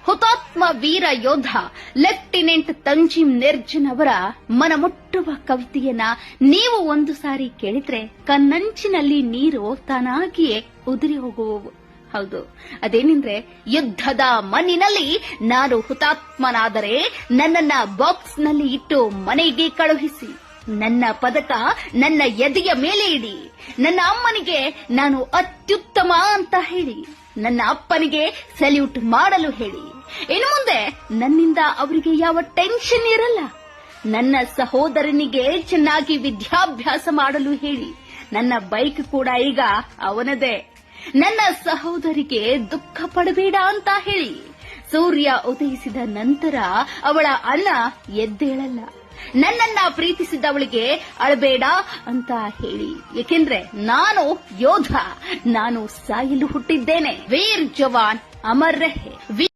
ಹುತಾತ್ಮ ವೀರ ಯೋಧ ಲೆಫ್ಟಿನೆಂಟ್ ತಂಜೀಂ ನಿರ್ಜನ್ ಅವರ ಮನಮುಟ್ಟುವ ಕವಿತೆಯನ್ನ ನೀವು ಒಂದು ಸಾರಿ ಕೇಳಿದ್ರೆ ಕಣ್ಣಂಚಿನಲ್ಲಿ ನೀರು ತಾನಾಗಿಯೇ ಉದುರಿ ಹೋಗುವವು. ಹೌದು, ಅದೇನೆಂದ್ರೆ, ಯುದ್ಧದ ಮಣ್ಣಿನಲ್ಲಿ ನಾನು ಹುತಾತ್ಮನಾದರೆ ನನ್ನನ್ನ ಬಾಕ್ಸ್ನಲ್ಲಿ ಇಟ್ಟು ಮನೆಗೆ ಕಳುಹಿಸಿ, ನನ್ನ ಪದಕ ನನ್ನ ಎದೆಯ ಮೇಲೆ ಇಡಿ, ನನ್ನ ಅಮ್ಮನಿಗೆ ನಾನು ಅತ್ಯುತ್ತಮ ಅಂತ ಹೇಳಿ, ನನ್ನ ಅಪ್ಪನಿಗೆ ಸಲ್ಯೂಟ್ ಮಾಡಲು ಹೇಳಿ. ಇನ್ನು ಮುಂದೆ ನನ್ನಿಂದ ಅವರಿಗೆ ಯಾವ ಟೆನ್ಷನ್ ಇರಲ್ಲ. ನನ್ನ ಸಹೋದರನಿಗೆ ಚೆನ್ನಾಗಿ ವಿದ್ಯಾಭ್ಯಾಸ ಮಾಡಲು ಹೇಳಿ. ನನ್ನ ಬೈಕ್ ಕೂಡ ಈಗ ಅವನದೇ. ನನ್ನ ಸಹೋದರಿಗೆ ದುಃಖ ಪಡಬೇಡ ಅಂತ ಹೇಳಿ. ಸೂರ್ಯ ಉದಯಿಸಿದ ನಂತರ ಅವಳ ಅಣ್ಣ ಎದ್ದೇಳಲ್ಲ. ನನ್ನನ್ನ ಪ್ರೀತಿಸಿದವಳಿಗೆ ಅಳಬೇಡ ಅಂತ ಹೇಳಿ. ಏಕೆಂದ್ರೆ ನಾನು ಯೋಧ, ನಾನು ಸಾಯಲು ಹುಟ್ಟಿದ್ದೇನೆ. ವೀರ್ ಜವಾನ್ ಅಮರ್ ರಹೆ.